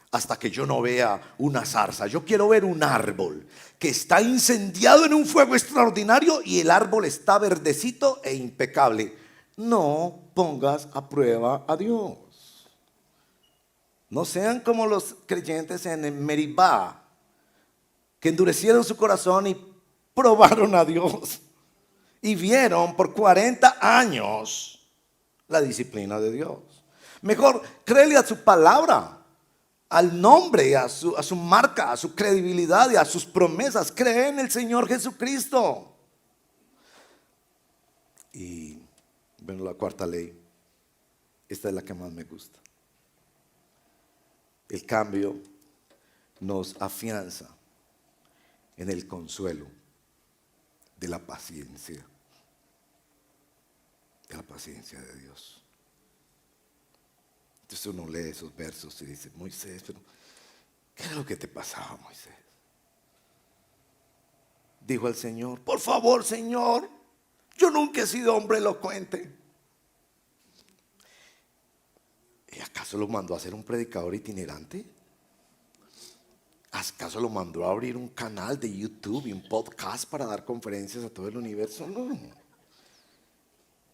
hasta que yo no vea una zarza. Yo quiero ver un árbol que está incendiado en un fuego extraordinario y el árbol está verdecito e impecable. No pongas a prueba a Dios. No sean como los creyentes en Meribá, que endurecieron su corazón y probaron a Dios. Y vieron por 40 años la disciplina de Dios. Mejor créele a su palabra, al nombre, a su marca, a su credibilidad y a sus promesas. Cree en el Señor Jesucristo. Y bueno, la cuarta ley, esta es la que más me gusta. El cambio nos afianza en el consuelo de la paciencia. De la paciencia de Dios. Entonces uno lee esos versos y dice, Moisés, pero ¿qué es lo que te pasaba, Moisés? Dijo el Señor, por favor, Señor, Yo nunca he sido hombre elocuente. ¿Y acaso lo mandó a ser un predicador itinerante? ¿Acaso lo mandó a abrir un canal de YouTube y un podcast para dar conferencias a todo el universo? No.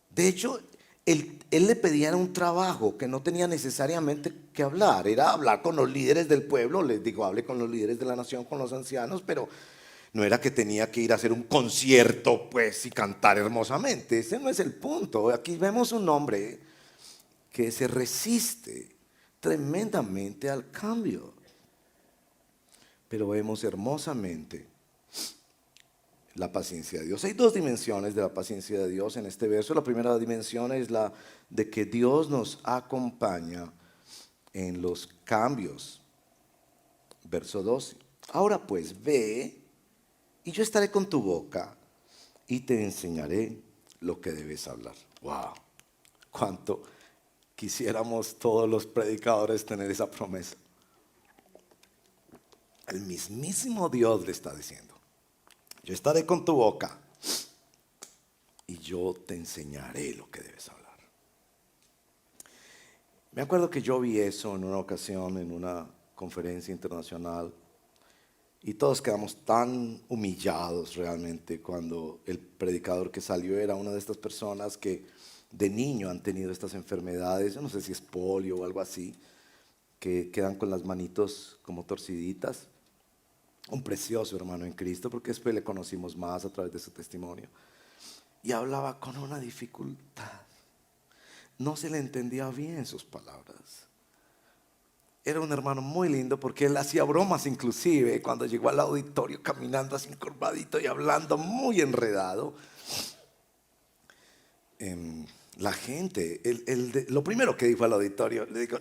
De hecho, él le pedía un trabajo que no tenía necesariamente que hablar. Era hablar con los líderes del pueblo. Les digo, hable con los líderes de la nación, con los ancianos, pero no era que tenía que ir a hacer un concierto, pues, y cantar hermosamente. Ese no es el punto. Aquí vemos un hombre que se resiste tremendamente al cambio. Pero vemos hermosamente la paciencia de Dios. Hay dos dimensiones de la paciencia de Dios en este verso. La primera dimensión es la de que Dios nos acompaña en los cambios. Verso 12. Ahora pues, ve y yo estaré con tu boca y te enseñaré lo que debes hablar. Wow, cuánto quisiéramos todos los predicadores tener esa promesa. El mismísimo Dios le está diciendo: yo estaré con tu boca y yo te enseñaré lo que debes hablar. Me acuerdo que yo vi eso en una ocasión en una conferencia internacional y todos quedamos tan humillados realmente cuando el predicador que salió era una de estas personas que de niño han tenido estas enfermedades. Yo no sé si es polio o algo así, que quedan con las manitos como torciditas. Un precioso hermano en Cristo, porque después le conocimos más a través de su testimonio. Y hablaba con una dificultad. No se le entendía bien sus palabras. Era un hermano muy lindo porque él hacía bromas inclusive cuando llegó al auditorio caminando así encorvadito y hablando muy enredado. La gente, lo primero que dijo al auditorio, le dijo,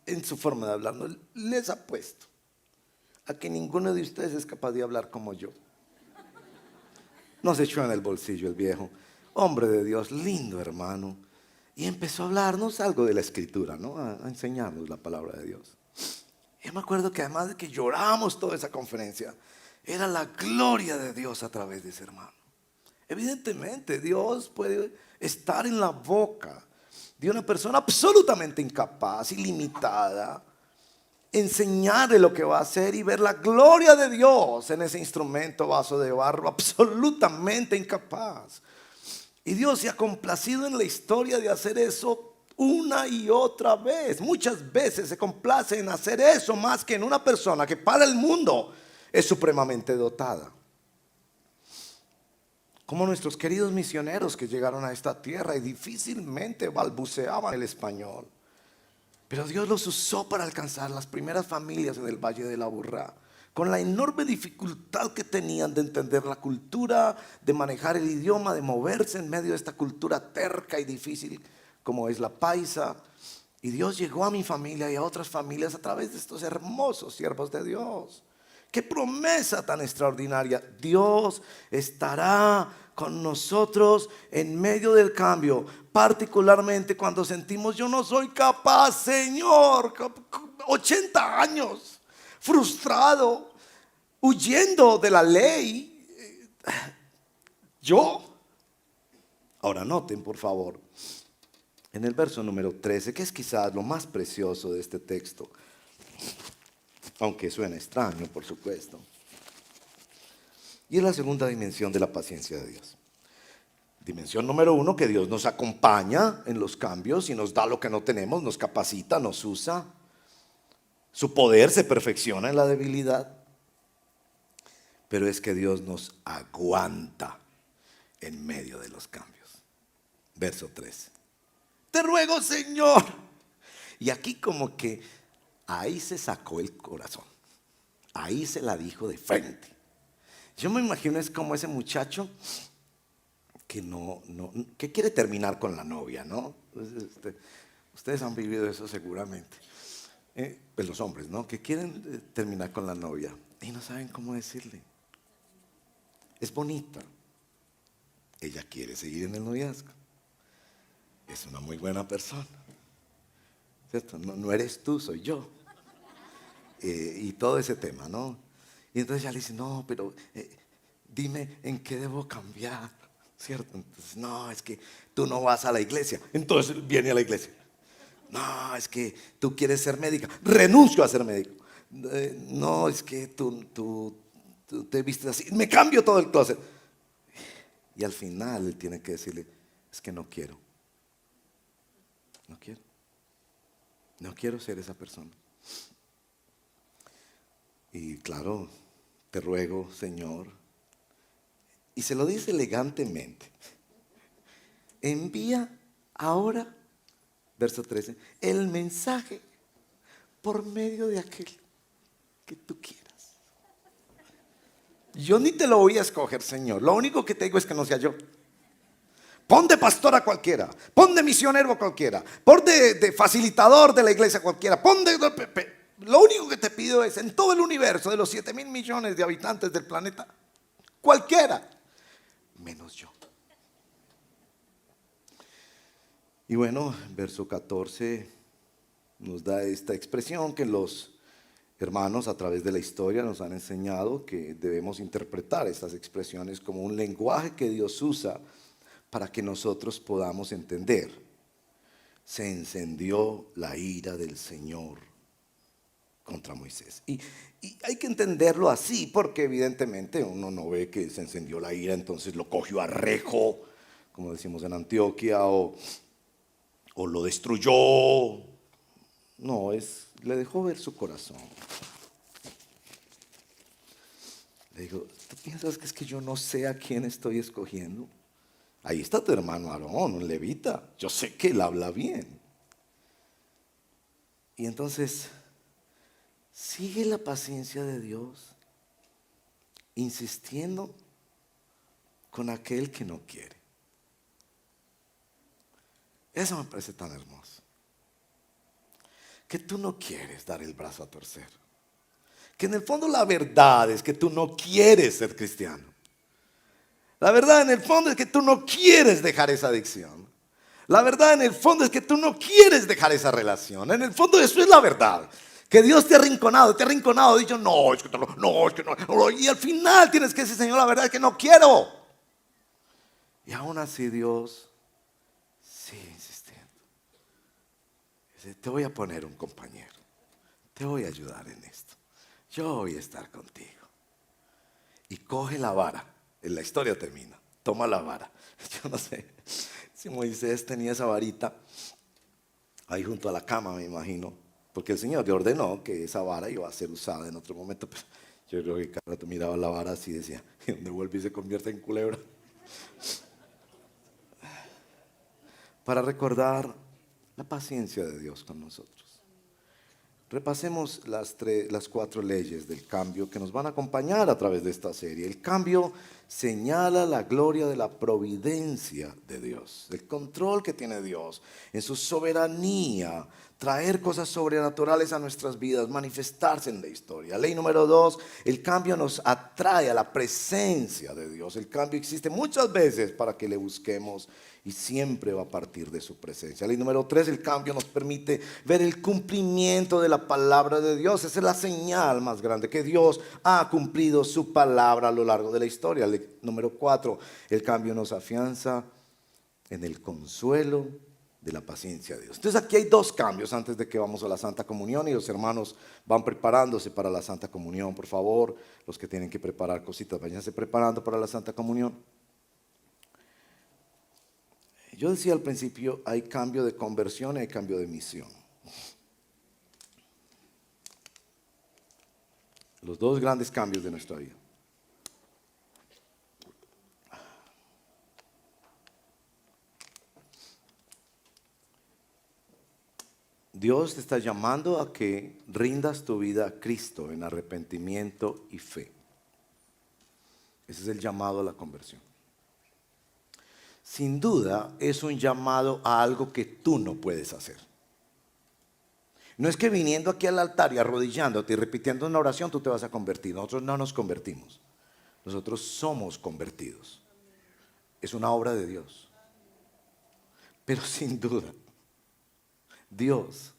en su forma de hablar, ¿no? Les apuesto a que ninguno de ustedes es capaz de hablar como yo. Nos echó en el bolsillo el viejo. Hombre de Dios, lindo hermano. Y empezó a hablarnos algo de la escritura, ¿no? A enseñarnos la palabra de Dios. Yo me acuerdo que además de que lloramos toda esa conferencia, era la gloria de Dios a través de ese hermano. Evidentemente, Dios puede estar en la boca de una persona absolutamente incapaz, ilimitada, enseñarle lo que va a hacer y ver la gloria de Dios en ese instrumento, vaso de barro, absolutamente incapaz. Y Dios se ha complacido en la historia de hacer eso una y otra vez. Muchas veces se complace en hacer eso más que en una persona que para el mundo es supremamente dotada. Como nuestros queridos misioneros que llegaron a esta tierra y difícilmente balbuceaban el español. Pero Dios los usó para alcanzar las primeras familias en el Valle de la Aburrá, con la enorme dificultad que tenían de entender la cultura, de manejar el idioma, de moverse en medio de esta cultura terca y difícil como es la paisa. Y Dios llegó a mi familia y a otras familias a través de estos hermosos siervos de Dios. ¡Qué promesa tan extraordinaria! Dios estará con nosotros en medio del cambio, particularmente cuando sentimos yo no soy capaz, Señor, 80 años, frustrado, huyendo de la ley. Yo. Ahora noten por favor, en el verso número 13, que es quizás lo más precioso de este texto, aunque suena extraño, por supuesto. Y es la segunda dimensión de la paciencia de Dios. Dimensión número 1, que Dios nos acompaña en los cambios y nos da lo que no tenemos, nos capacita, nos usa. Su poder se perfecciona en la debilidad. Pero es que Dios nos aguanta en medio de los cambios. Verso 13. Te ruego, Señor. Y aquí como que ahí se sacó el corazón. Ahí se la dijo de frente. Yo me imagino es como ese muchacho que que quiere terminar con la novia, ¿no? Ustedes han vivido eso seguramente. Pues los hombres, ¿no? Que quieren terminar con la novia y no saben cómo decirle. Es bonita. Ella quiere seguir en el noviazgo. Es una muy buena persona. ¿Cierto? No eres tú, soy yo. Y todo ese tema, ¿no? Y entonces ella le dice, no, pero dime en qué debo cambiar. ¿cierto? Entonces, no, es que tú no vas a la iglesia. Entonces viene a la iglesia. No, es que tú quieres ser médica. Renuncio a ser médico. No, es que tú te vistes así. Me cambio todo el closet. Y al final él tiene que decirle, es que no quiero. No quiero. No quiero ser esa persona. Y claro, te ruego, Señor. Y se lo dice elegantemente. Envía ahora, verso 13, el mensaje por medio de aquel que tú quieras. Yo ni te lo voy a escoger, Señor. Lo único que te digo es que no sea yo. Pon de pastor a cualquiera. Pon de misionero a cualquiera. Pon de facilitador de la iglesia a cualquiera. Lo único que te pido es, en todo el universo de los 7,000 millones de habitantes del planeta, cualquiera, menos yo. Y bueno, verso 14 nos da esta expresión que los hermanos a través de la historia nos han enseñado que debemos interpretar estas expresiones como un lenguaje que Dios usa para que nosotros podamos entender. Se encendió la ira del Señor contra Moisés. Y hay que entenderlo así, porque evidentemente uno no ve que se encendió la ira, entonces lo cogió a rejo, como decimos en Antioquia, o lo destruyó. No, le dejó ver su corazón. Le dijo, ¿tú piensas que es que yo no sé a quién estoy escogiendo? Ahí está tu hermano Aarón, un levita. Yo sé que él habla bien. Y entonces, sigue la paciencia de Dios, insistiendo con aquel que no quiere. Eso me parece tan hermoso. Que tú no quieres dar el brazo a torcer. Que en el fondo la verdad es que tú no quieres ser cristiano. La verdad en el fondo es que tú no quieres dejar esa adicción. La verdad en el fondo es que tú no quieres dejar esa relación. En el fondo eso es la verdad. Que Dios te ha arrinconado, dicho, no, es que no. Y al final tienes que decir, Señor, la verdad es que no quiero. Y aún así Dios sigue insistiendo. Dice, te voy a poner un compañero. Te voy a ayudar en esto. Yo voy a estar contigo. Y coge la vara. En la historia termina. Toma la vara. Yo no sé si Moisés tenía esa varita ahí junto a la cama, me imagino. Porque el Señor le ordenó que esa vara iba a ser usada en otro momento. Pero yo creo que cada rato miraba la vara así y decía, ¿y dónde vuelve y se convierte en culebra? Para recordar la paciencia de Dios con nosotros. Repasemos las 4 leyes del cambio que nos van a acompañar a través de esta serie. El cambio señala la gloria de la providencia de Dios, del control que tiene Dios en su soberanía, traer cosas sobrenaturales a nuestras vidas, manifestarse en la historia. Ley número 2, el cambio nos atrae a la presencia de Dios. El cambio existe muchas veces para que le busquemos y siempre va a partir de su presencia. Ley número 3, el cambio nos permite ver el cumplimiento de la palabra de Dios. Esa es la señal más grande, que Dios ha cumplido su palabra a lo largo de la historia. Ley número 4, el cambio nos afianza en el consuelo de la paciencia de Dios. Entonces aquí hay 2 cambios antes de que vamos a la Santa Comunión, y los hermanos van preparándose para la Santa Comunión. Por favor, los que tienen que preparar cositas, váyanse preparando para la Santa Comunión. Yo decía al principio, hay cambio de conversión y hay cambio de misión. Los 2 grandes cambios de nuestra vida. Dios te está llamando a que rindas tu vida a Cristo en arrepentimiento y fe. Ese es el llamado a la conversión. Sin duda es un llamado a algo que tú no puedes hacer. No es que viniendo aquí al altar y arrodillándote y repitiendo una oración tú te vas a convertir. Nosotros no nos convertimos. Nosotros somos convertidos. Es una obra de Dios. Pero sin duda, Dios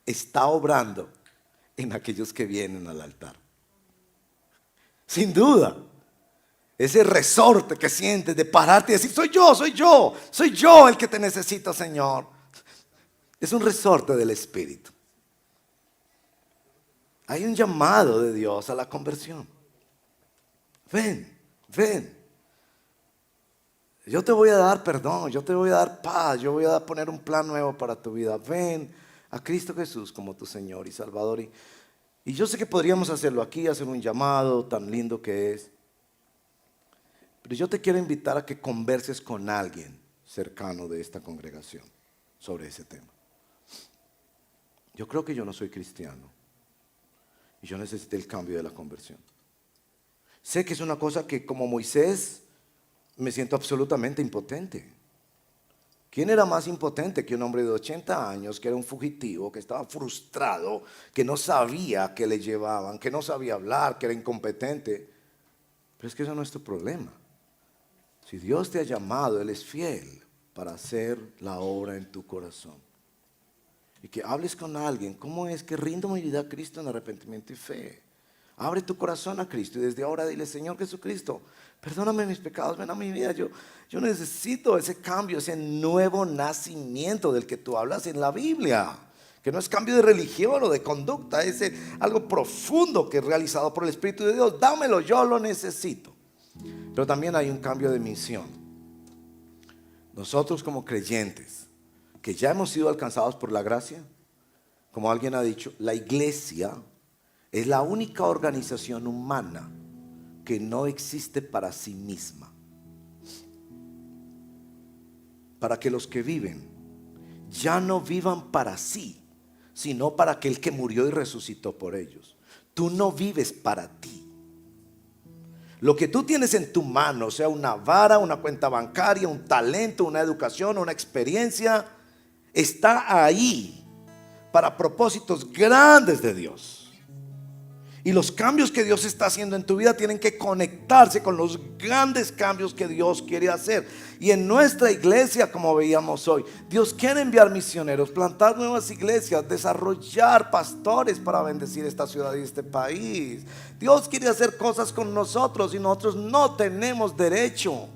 está obrando en aquellos que vienen al altar. Sin duda. Ese resorte que sientes de pararte y decir, soy yo el que te necesito, Señor. Es un resorte del Espíritu. Hay un llamado de Dios a la conversión. Ven, ven. Yo te voy a dar perdón, yo te voy a dar paz, yo voy a poner un plan nuevo para tu vida. Ven a Cristo Jesús como tu Señor y Salvador. Y yo sé que podríamos hacerlo aquí, hacer un llamado tan lindo que es. Pero yo te quiero invitar a que converses con alguien cercano de esta congregación sobre ese tema. Yo creo que yo no soy cristiano y yo necesité el cambio de la conversión. Sé que es una cosa que como Moisés me siento absolutamente impotente. ¿Quién era más impotente que un hombre de 80 años, que era un fugitivo, que estaba frustrado, que no sabía qué le llevaban, que no sabía hablar, que era incompetente? Pero es que eso no es tu problema. Si Dios te ha llamado, Él es fiel para hacer la obra en tu corazón. Y que hables con alguien, ¿cómo es que rindo mi vida a Cristo en arrepentimiento y fe? Abre tu corazón a Cristo y desde ahora dile, Señor Jesucristo, perdóname mis pecados, ven a mi vida. Yo necesito ese cambio, ese nuevo nacimiento del que tú hablas en la Biblia. Que no es cambio de religión o de conducta, es algo profundo que es realizado por el Espíritu de Dios. Dámelo, yo lo necesito. Pero también hay un cambio de misión. Nosotros como creyentes, que ya hemos sido alcanzados por la gracia, como alguien ha dicho, la iglesia es la única organización humana que no existe para sí misma. Para que los que viven ya no vivan para sí, sino para aquel que murió y resucitó por ellos. Tú no vives para ti. Lo que tú tienes en tu mano, sea una vara, una cuenta bancaria, un talento, una educación, una experiencia, está ahí para propósitos grandes de Dios. Y los cambios que Dios está haciendo en tu vida tienen que conectarse con los grandes cambios que Dios quiere hacer. Y en nuestra iglesia, como veíamos hoy, Dios quiere enviar misioneros, plantar nuevas iglesias, desarrollar pastores para bendecir esta ciudad y este país. Dios quiere hacer cosas con nosotros y nosotros no tenemos derecho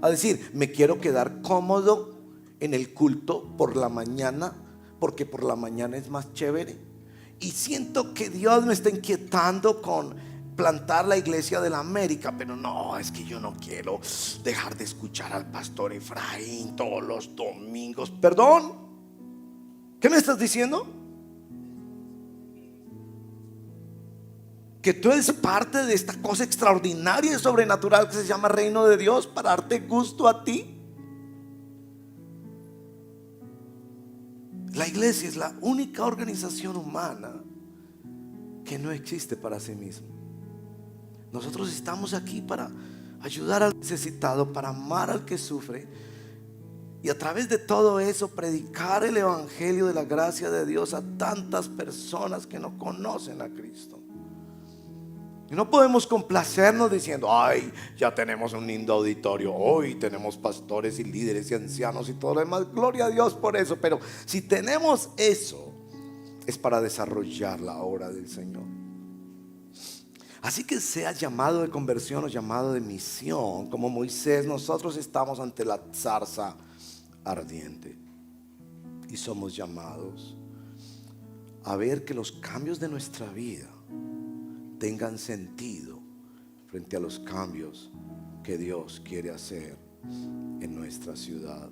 a decir, me quiero quedar cómodo en el culto por la mañana, porque por la mañana es más chévere. Y siento que Dios me está inquietando con plantar la iglesia de la América, pero no, es que yo no quiero dejar de escuchar al pastor Efraín todos los domingos. ¿Perdón? ¿Qué me estás diciendo? Que tú eres parte de esta cosa extraordinaria y sobrenatural que se llama reino de Dios para darte gusto a ti. La iglesia es la única organización humana que no existe para sí misma. Nosotros estamos aquí para ayudar al necesitado, para amar al que sufre y a través de todo eso predicar el evangelio de la gracia de Dios a tantas personas que no conocen a Cristo. Y no podemos complacernos diciendo, ay, ya tenemos un lindo auditorio, hoy tenemos pastores y líderes y ancianos y todo lo demás, gloria a Dios por eso. Pero si tenemos eso, es para desarrollar la obra del Señor. Así que sea llamado de conversión o llamado de misión, como Moisés, nosotros estamos ante la zarza ardiente y somos llamados a ver que los cambios de nuestra vida tengan sentido frente a los cambios que Dios quiere hacer en nuestra ciudad.